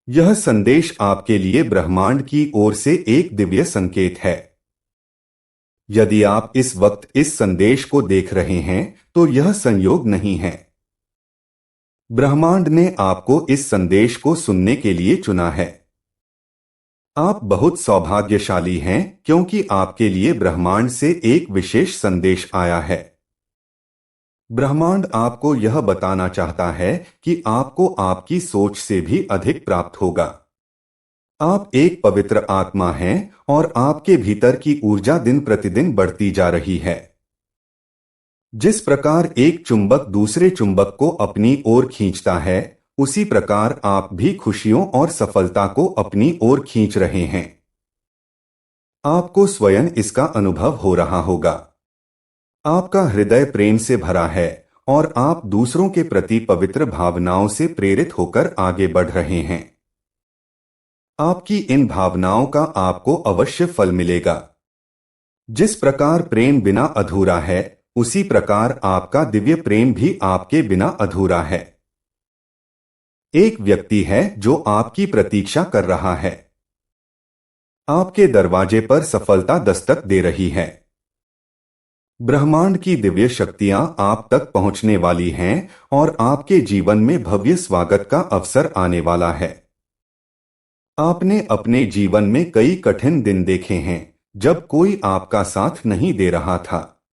यह संदेश आपके लिए ब्रह्मांड की ओर से एक दिव्य संकेत है। यदि आप इस वक्त इस संदेश को देख रहे हैं, तो यह संयोग नहीं है। ब्रह्मांड ने आपको इस संदेश को सुनने के लिए चुना है। आप बहुत सौभाग्यशाली हैं, क्योंकि आपके लिए ब्रह्मांड से एक विशेष संदेश आया है। ब्रह्मांड आपको यह बताना चाहता है कि आपको आपकी सोच से भी अधिक प्राप्त होगा। आप एक पवित्र आत्मा हैं और आपके भीतर की ऊर्जा दिन प्रतिदिन बढ़ती जा रही है। जिस प्रकार एक चुंबक दूसरे चुंबक को अपनी ओर खींचता है, उसी प्रकार आप भी खुशियों और सफलता को अपनी ओर खींच रहे हैं। आपको स्वयं इसका अनुभव हो रहा होगा। आपका हृदय प्रेम से भरा है और आप दूसरों के प्रति पवित्र भावनाओं से प्रेरित होकर आगे बढ़ रहे हैं। आपकी इन भावनाओं का आपको अवश्य फल मिलेगा। जिस प्रकार प्रेम बिना अधूरा है, उसी प्रकार आपका दिव्य प्रेम भी आपके बिना अधूरा है। एक व्यक्ति है जो आपकी प्रतीक्षा कर रहा है। आपके दरवाजे पर सफलता दस्तक दे रही है। ब्रह्मांड की दिव्य शक्तियां आप तक पहुंचने वाली हैं और आपके जीवन में भव्य स्वागत का अवसर आने वाला है। आपने अपने जीवन में कई कठिन दिन देखे हैं, जब कोई आपका साथ नहीं दे रहा था।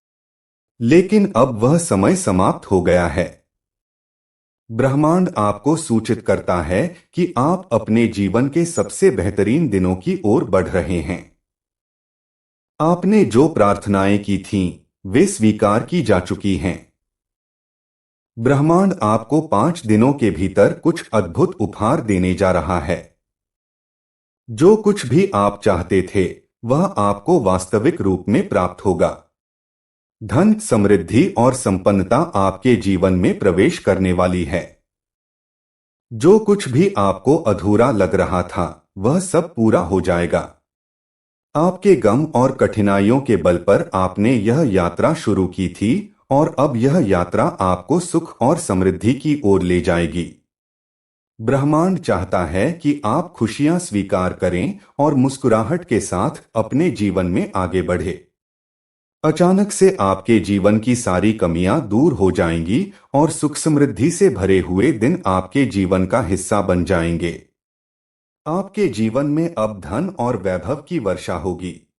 लेकिन अब वह समय समाप्त हो गया है। ब्रह्मांड आपको सूचित करता है कि आप अपने जीवन के सबसे बेहतरीन दिनों की ओर बढ़ रहे हैं। आपने जो प्रार्थनाएं की थीं, वे स्वीकार की जा चुकी हैं। ब्रह्मांड आपको 5 दिनों के भीतर कुछ अद्भुत उपहार देने जा रहा है। जो कुछ भी आप चाहते थे, वह आपको वास्तविक रूप में प्राप्त होगा। धन, समृद्धि और संपन्नता आपके जीवन में प्रवेश करने वाली है। जो कुछ भी आपको अधूरा लग रहा था, वह सब पूरा हो जाएगा। आपके गम और कठिनाइयों के बल पर आपने यह यात्रा शुरू की थी और अब यह यात्रा आपको सुख और समृद्धि की ओर ले जाएगी। ब्रह्मांड चाहता है कि आप खुशियां स्वीकार करें और मुस्कुराहट के साथ अपने जीवन में आगे बढ़े। अचानक से आपके जीवन की सारी कमियां दूर हो जाएंगी और सुख समृद्धि से भरे हुए दिन आपके जीवन का हिस्सा बन जाएंगे। आपके जीवन में अब धन और वैभव की वर्षा होगी।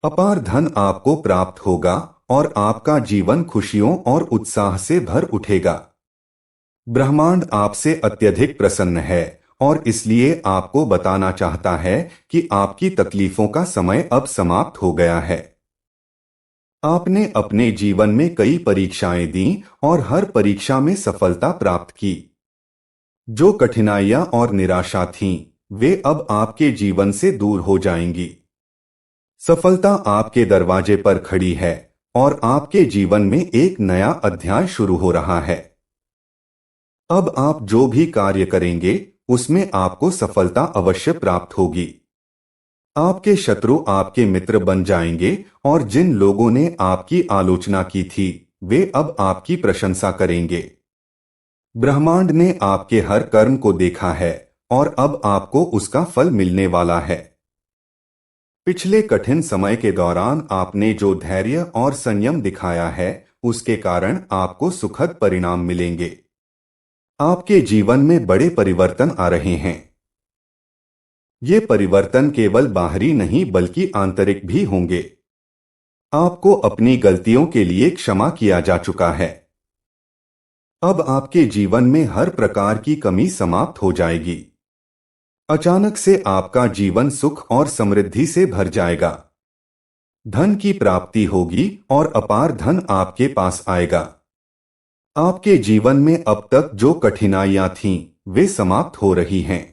अपार धन आपको प्राप्त होगा और आपका जीवन खुशियों और उत्साह से भर उठेगा। ब्रह्मांड आपसे अत्यधिक प्रसन्न है और इसलिए आपको बताना चाहता है कि आपकी तकलीफों का समय अब समाप्त हो गया है। आपने अपने जीवन में कई परीक्षाएं दी और हर परीक्षा में सफलता प्राप्त की। जो कठिनाइयां और निराशा थीं, वे अब आपके जीवन से दूर हो जाएंगी। सफलता आपके दरवाजे पर खड़ी है और आपके जीवन में एक नया अध्याय शुरू हो रहा है। अब आप जो भी कार्य करेंगे, उसमें आपको सफलता अवश्य प्राप्त होगी। आपके शत्रु आपके मित्र बन जाएंगे और जिन लोगों ने आपकी आलोचना की थी, वे अब आपकी प्रशंसा करेंगे। ब्रह्मांड ने आपके हर कर्म को देखा है और अब आपको उसका फल मिलने वाला है। पिछले कठिन समय के दौरान आपने जो धैर्य और संयम दिखाया है, उसके कारण आपको सुखद परिणाम मिलेंगे। आपके जीवन में बड़े परिवर्तन आ रहे हैं। ये परिवर्तन केवल बाहरी नहीं बल्कि आंतरिक भी होंगे। आपको अपनी गलतियों के लिए क्षमा किया जा चुका है। अब आपके जीवन में हर प्रकार की कमी समाप्त हो जाएगी। अचानक से आपका जीवन सुख और समृद्धि से भर जाएगा। धन की प्राप्ति होगी और अपार धन आपके पास आएगा। आपके जीवन में अब तक जो कठिनाइयां थीं, वे समाप्त हो रही हैं।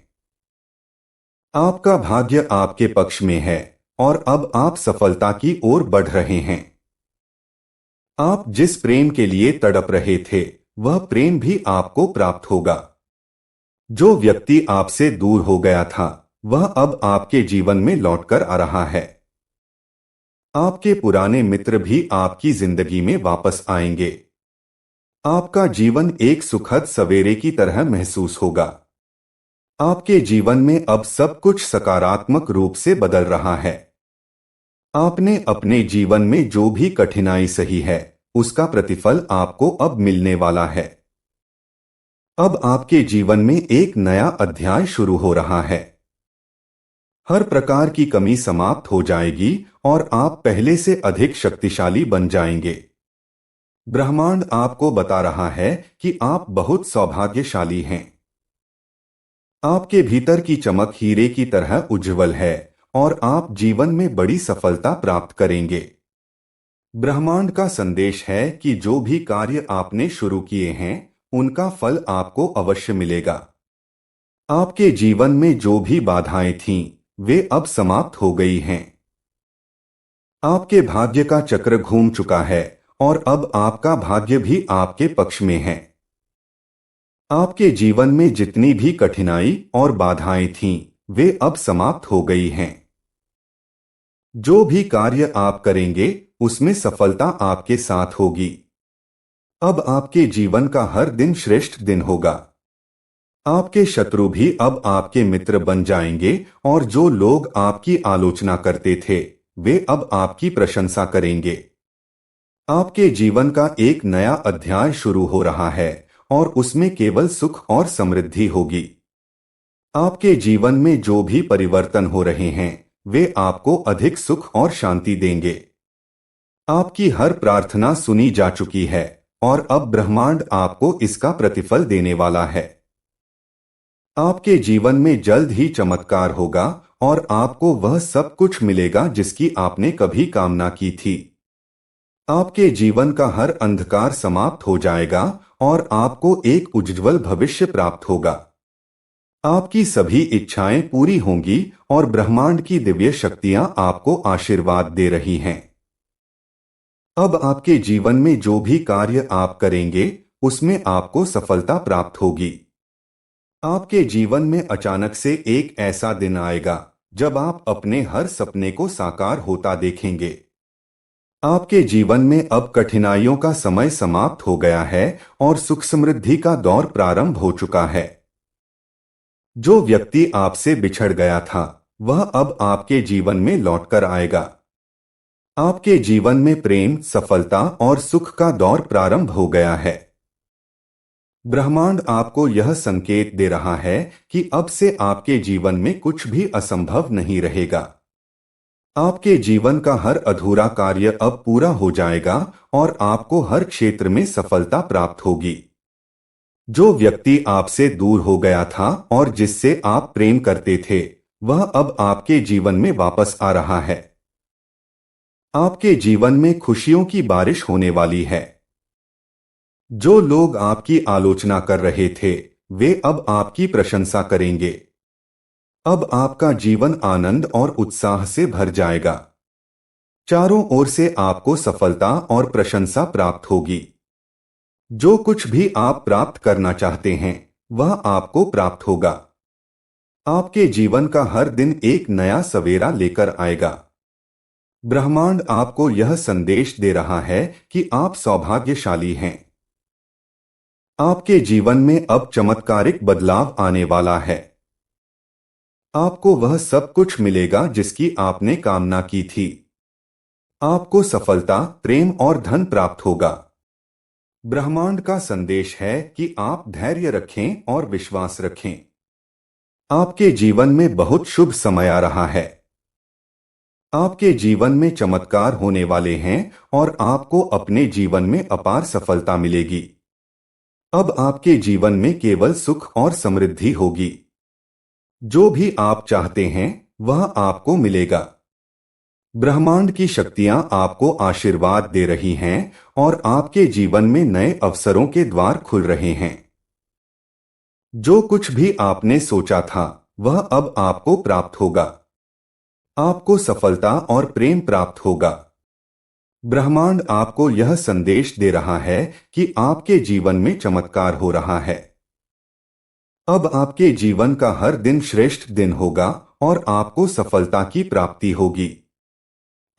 आपका भाग्य आपके पक्ष में है और अब आप सफलता की ओर बढ़ रहे हैं। आप जिस प्रेम के लिए तड़प रहे थे, वह प्रेम भी आपको प्राप्त होगा। जो व्यक्ति आपसे दूर हो गया था, वह अब आपके जीवन में लौटकर आ रहा है। आपके पुराने मित्र भी आपकी जिंदगी में वापस आएंगे। आपका जीवन एक सुखद सवेरे की तरह महसूस होगा। आपके जीवन में अब सब कुछ सकारात्मक रूप से बदल रहा है। आपने अपने जीवन में जो भी कठिनाई सही है, उसका प्रतिफल आपको अब मिलने वाला है। अब आपके जीवन में एक नया अध्याय शुरू हो रहा है। हर प्रकार की कमी समाप्त हो जाएगी और आप पहले से अधिक शक्तिशाली बन जाएंगे। ब्रह्मांड आपको बता रहा है कि आप बहुत सौभाग्यशाली हैं। आपके भीतर की चमक हीरे की तरह उज्जवल है और आप जीवन में बड़ी सफलता प्राप्त करेंगे। ब्रह्मांड का संदेश है कि जो भी कार्य आपने शुरू किए हैं, उनका फल आपको अवश्य मिलेगा। आपके जीवन में जो भी बाधाएं थीं, वे अब समाप्त हो गई हैं। आपके भाग्य का चक्र घूम चुका है और अब आपका भाग्य भी आपके पक्ष में है। आपके जीवन में जितनी भी कठिनाई और बाधाएं थीं, वे अब समाप्त हो गई हैं। जो भी कार्य आप करेंगे, उसमें सफलता आपके साथ होगी। अब आपके जीवन का हर दिन श्रेष्ठ दिन होगा। आपके शत्रु भी अब आपके मित्र बन जाएंगे और जो लोग आपकी आलोचना करते थे, वे अब आपकी प्रशंसा करेंगे। आपके जीवन का एक नया अध्याय शुरू हो रहा है और उसमें केवल सुख और समृद्धि होगी। आपके जीवन में जो भी परिवर्तन हो रहे हैं, वे आपको अधिक सुख और शांति देंगे। आपकी हर प्रार्थना सुनी जा चुकी है और अब ब्रह्मांड आपको इसका प्रतिफल देने वाला है। आपके जीवन में जल्द ही चमत्कार होगा और आपको वह सब कुछ मिलेगा जिसकी आपने कभी कामना की थी। आपके जीवन का हर अंधकार समाप्त हो जाएगा और आपको एक उज्ज्वल भविष्य प्राप्त होगा। आपकी सभी इच्छाएं पूरी होंगी और ब्रह्मांड की दिव्य शक्तियां आपको आशीर्वाद दे रही हैं। अब आपके जीवन में जो भी कार्य आप करेंगे, उसमें आपको सफलता प्राप्त होगी। आपके जीवन में अचानक से एक ऐसा दिन आएगा जब आप अपने हर सपने को साकार होता देखेंगे। आपके जीवन में अब कठिनाइयों का समय समाप्त हो गया है और सुख समृद्धि का दौर प्रारंभ हो चुका है। जो व्यक्ति आपसे बिछड़ गया था, वह अब आपके जीवन में लौटकर आएगा। आपके जीवन में प्रेम, सफलता और सुख का दौर प्रारंभ हो गया है। ब्रह्मांड आपको यह संकेत दे रहा है कि अब से आपके जीवन में कुछ भी असंभव नहीं रहेगा। आपके जीवन का हर अधूरा कार्य अब पूरा हो जाएगा और आपको हर क्षेत्र में सफलता प्राप्त होगी। जो व्यक्ति आपसे दूर हो गया था और जिससे आप प्रेम करते थे, वह अब आपके जीवन में वापस आ रहा है। आपके जीवन में खुशियों की बारिश होने वाली है। जो लोग आपकी आलोचना कर रहे थे, वे अब आपकी प्रशंसा करेंगे। अब आपका जीवन आनंद और उत्साह से भर जाएगा। चारों ओर से आपको सफलता और प्रशंसा प्राप्त होगी। जो कुछ भी आप प्राप्त करना चाहते हैं, वह आपको प्राप्त होगा। आपके जीवन का हर दिन एक नया सवेरा लेकर आएगा। ब्रह्मांड आपको यह संदेश दे रहा है कि आप सौभाग्यशाली हैं। आपके जीवन में अब चमत्कारिक बदलाव आने वाला है। आपको वह सब कुछ मिलेगा जिसकी आपने कामना की थी। आपको सफलता, प्रेम और धन प्राप्त होगा। ब्रह्मांड का संदेश है कि आप धैर्य रखें और विश्वास रखें। आपके जीवन में बहुत शुभ समय आ रहा है। आपके जीवन में चमत्कार होने वाले हैं और आपको अपने जीवन में अपार सफलता मिलेगी। अब आपके जीवन में केवल सुख और समृद्धि होगी। जो भी आप चाहते हैं, वह आपको मिलेगा। ब्रह्मांड की शक्तियां आपको आशीर्वाद दे रही हैं और आपके जीवन में नए अवसरों के द्वार खुल रहे हैं। जो कुछ भी आपने सोचा था, वह अब आपको प्राप्त होगा। आपको सफलता और प्रेम प्राप्त होगा। ब्रह्मांड आपको यह संदेश दे रहा है कि आपके जीवन में चमत्कार हो रहा है। अब आपके जीवन का हर दिन श्रेष्ठ दिन होगा और आपको सफलता की प्राप्ति होगी।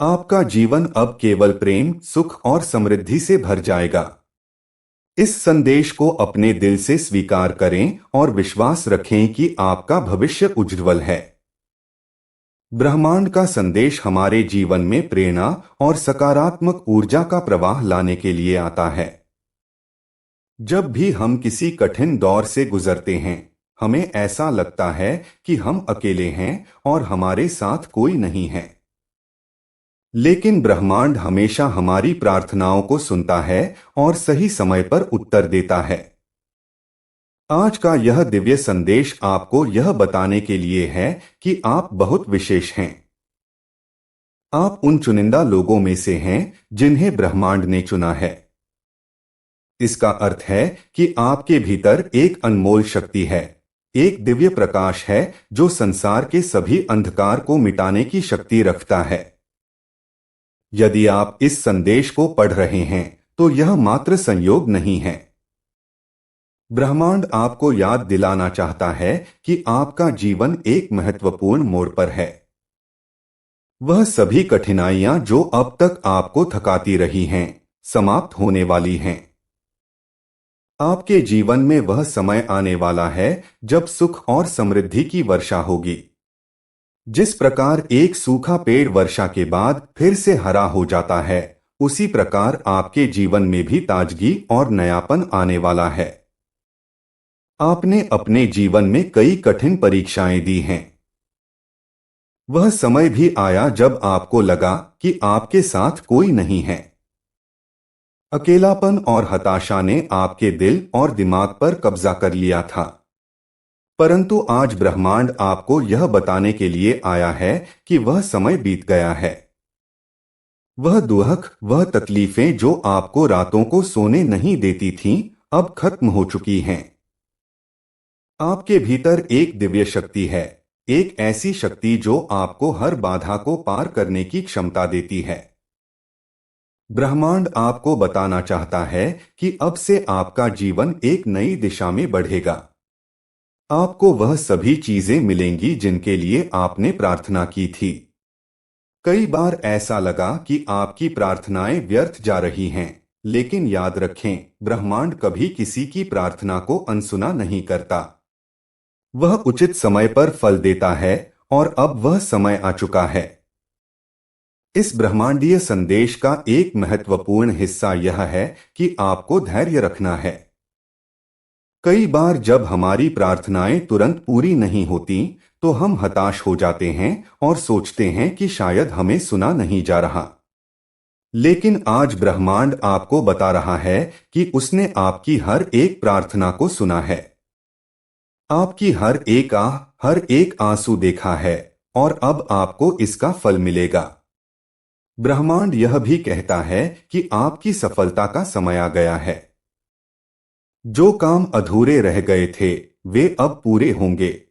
आपका जीवन अब केवल प्रेम, सुख और समृद्धि से भर जाएगा। इस संदेश को अपने दिल से स्वीकार करें और विश्वास रखें कि आपका भविष्य उज्ज्वल है। ब्रह्मांड का संदेश हमारे जीवन में प्रेरणा और सकारात्मक ऊर्जा का प्रवाह लाने के लिए आता है। जब भी हम किसी कठिन दौर से गुजरते हैं, हमें ऐसा लगता है कि हम अकेले हैं और हमारे साथ कोई नहीं है। लेकिन ब्रह्मांड हमेशा हमारी प्रार्थनाओं को सुनता है और सही समय पर उत्तर देता है। आज का यह दिव्य संदेश आपको यह बताने के लिए है कि आप बहुत विशेष हैं। आप उन चुनिंदा लोगों में से हैं जिन्हें ब्रह्मांड ने चुना है। इसका अर्थ है कि आपके भीतर एक अनमोल शक्ति है, एक दिव्य प्रकाश है जो संसार के सभी अंधकार को मिटाने की शक्ति रखता है। यदि आप इस संदेश को पढ़ रहे हैं तो यह मात्र संयोग नहीं है। ब्रह्मांड आपको याद दिलाना चाहता है कि आपका जीवन एक महत्वपूर्ण मोड़ पर है। वह सभी कठिनाइयां जो अब तक आपको थकाती रही हैं, समाप्त होने वाली हैं। आपके जीवन में वह समय आने वाला है जब सुख और समृद्धि की वर्षा होगी। जिस प्रकार एक सूखा पेड़ वर्षा के बाद फिर से हरा हो जाता है, उसी प्रकार आपके जीवन में भी ताजगी और नयापन आने वाला है। आपने अपने जीवन में कई कठिन परीक्षाएं दी हैं। वह समय भी आया जब आपको लगा कि आपके साथ कोई नहीं है। अकेलापन और हताशा ने आपके दिल और दिमाग पर कब्जा कर लिया था। परंतु आज ब्रह्मांड आपको यह बताने के लिए आया है कि वह समय बीत गया है। वह दुख, वह तकलीफें जो आपको रातों को सोने नहीं देती थीं, अब खत्म हो चुकी हैं। आपके भीतर एक दिव्य शक्ति है, एक ऐसी शक्ति जो आपको हर बाधा को पार करने की क्षमता देती है। ब्रह्मांड आपको बताना चाहता है कि अब से आपका जीवन एक नई दिशा में बढ़ेगा। आपको वह सभी चीजें मिलेंगी जिनके लिए आपने प्रार्थना की थी। कई बार ऐसा लगा कि आपकी प्रार्थनाएं व्यर्थ जा रही हैं, लेकिन याद रखें, ब्रह्मांड कभी किसी की प्रार्थना को अनसुना नहीं करता। वह उचित समय पर फल देता है और अब वह समय आ चुका है। इस ब्रह्मांडीय संदेश का एक महत्वपूर्ण हिस्सा यह है कि आपको धैर्य रखना है। कई बार जब हमारी प्रार्थनाएं तुरंत पूरी नहीं होती, तो हम हताश हो जाते हैं और सोचते हैं कि शायद हमें सुना नहीं जा रहा। लेकिन आज ब्रह्मांड आपको बता रहा है कि उसने आपकी हर एक प्रार्थना को सुना है। आपकी हर एक आह, हर एक आंसू देखा है और अब आपको इसका फल मिलेगा। ब्रह्मांड यह भी कहता है कि आपकी सफलता का समय आ गया है। जो काम अधूरे रह गए थे, वे अब पूरे होंगे।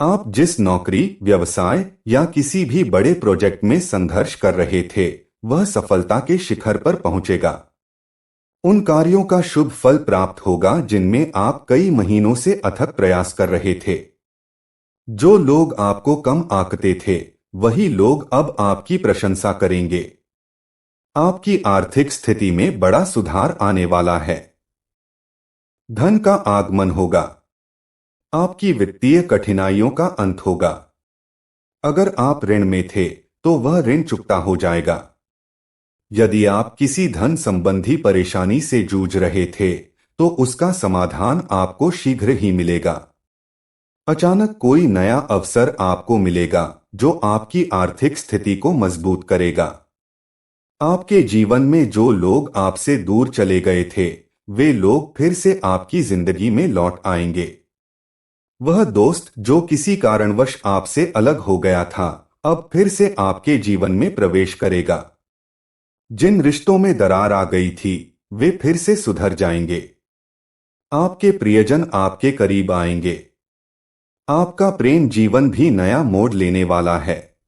आप जिस नौकरी, व्यवसाय या किसी भी बड़े प्रोजेक्ट में संघर्ष कर रहे थे, वह सफलता के शिखर पर पहुंचेगा। उन कार्यों का शुभ फल प्राप्त होगा जिनमें आप कई महीनों से अथक प्रयास कर रहे थे। जो लोग आपको कम आंकते थे, वही लोग अब आपकी प्रशंसा करेंगे। आपकी आर्थिक स्थिति में बड़ा सुधार आने वाला है। धन का आगमन होगा। आपकी वित्तीय कठिनाइयों का अंत होगा। अगर आप ऋण में थे, तो वह ऋण चुकता हो जाएगा। यदि आप किसी धन संबंधी परेशानी से जूझ रहे थे, तो उसका समाधान आपको शीघ्र ही मिलेगा। अचानक कोई नया अवसर आपको मिलेगा जो आपकी आर्थिक स्थिति को मजबूत करेगा। आपके जीवन में जो लोग आपसे दूर चले गए थे, वे लोग फिर से आपकी जिंदगी में लौट आएंगे। वह दोस्त जो किसी कारणवश आपसे अलग हो गया था, अब फिर से आपके जीवन में प्रवेश करेगा। जिन रिश्तों में दरार आ गई थी, वे फिर से सुधर जाएंगे। आपके प्रियजन आपके करीब आएंगे। आपका प्रेम जीवन भी नया मोड़ लेने वाला है।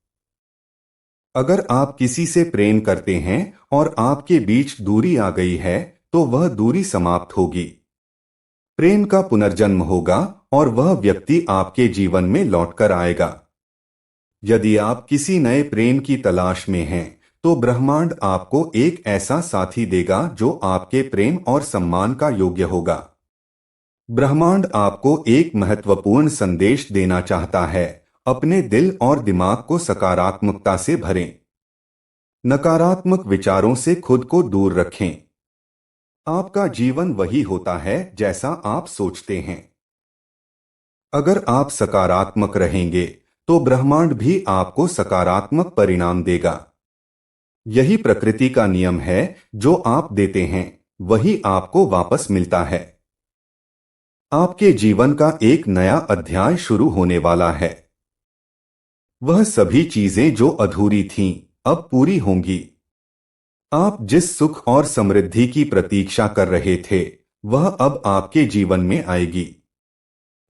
अगर आप किसी से प्रेम करते हैं और आपके बीच दूरी आ गई है, तो वह दूरी समाप्त होगी। प्रेम का पुनर्जन्म होगा और वह व्यक्ति आपके जीवन में लौटकर आएगा। यदि आप किसी नए प्रेम की तलाश में हैं, तो ब्रह्मांड आपको एक ऐसा साथी देगा जो आपके प्रेम और सम्मान का योग्य होगा। ब्रह्मांड आपको एक महत्वपूर्ण संदेश देना चाहता है, अपने दिल और दिमाग को सकारात्मकता से भरें। नकारात्मक विचारों से खुद को दूर रखें। आपका जीवन वही होता है जैसा आप सोचते हैं। अगर आप सकारात्मक रहेंगे तो ब्रह्मांड भी आपको सकारात्मक परिणाम देगा। यही प्रकृति का नियम है, जो आप देते हैं वही आपको वापस मिलता है। आपके जीवन का एक नया अध्याय शुरू होने वाला है। वह सभी चीजें जो अधूरी थीं, अब पूरी होंगी। आप जिस सुख और समृद्धि की प्रतीक्षा कर रहे थे, वह अब आपके जीवन में आएगी।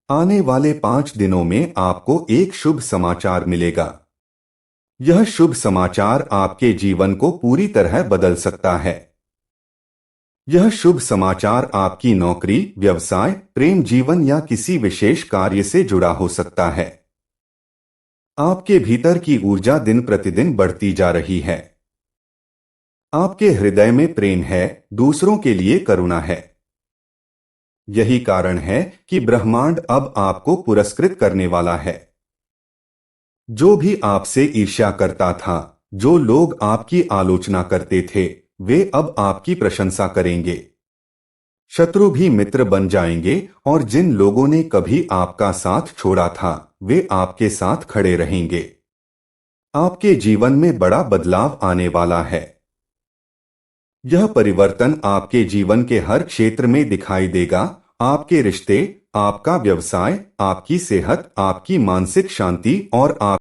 आने वाले 5 दिनों में आपको एक शुभ समाचार मिलेगा। यह शुभ समाचार आपके जीवन को पूरी तरह बदल सकता है। यह शुभ समाचार आपकी नौकरी, व्यवसाय, प्रेम जीवन या किसी विशेष कार्य से जुड़ा हो सकता है। आपके भीतर की ऊर्जा दिन प्रतिदिन बढ़ती जा रही है। आपके हृदय में प्रेम है, दूसरों के लिए करुणा है। यही कारण है कि ब्रह्मांड अब आपको पुरस्कृत करने वाला है। जो भी आपसे ईर्ष्या करता था, जो लोग आपकी आलोचना करते थे, वे अब आपकी प्रशंसा करेंगे। शत्रु भी मित्र बन जाएंगे और जिन लोगों ने कभी आपका साथ छोड़ा था, वे आपके साथ खड़े रहेंगे। आपके जीवन में बड़ा बदलाव आने वाला है। यह परिवर्तन आपके जीवन के हर क्षेत्र में दिखाई देगा। आपके रिश्ते, आपका व्यवसाय, आपकी सेहत, आपकी मानसिक शांति और आप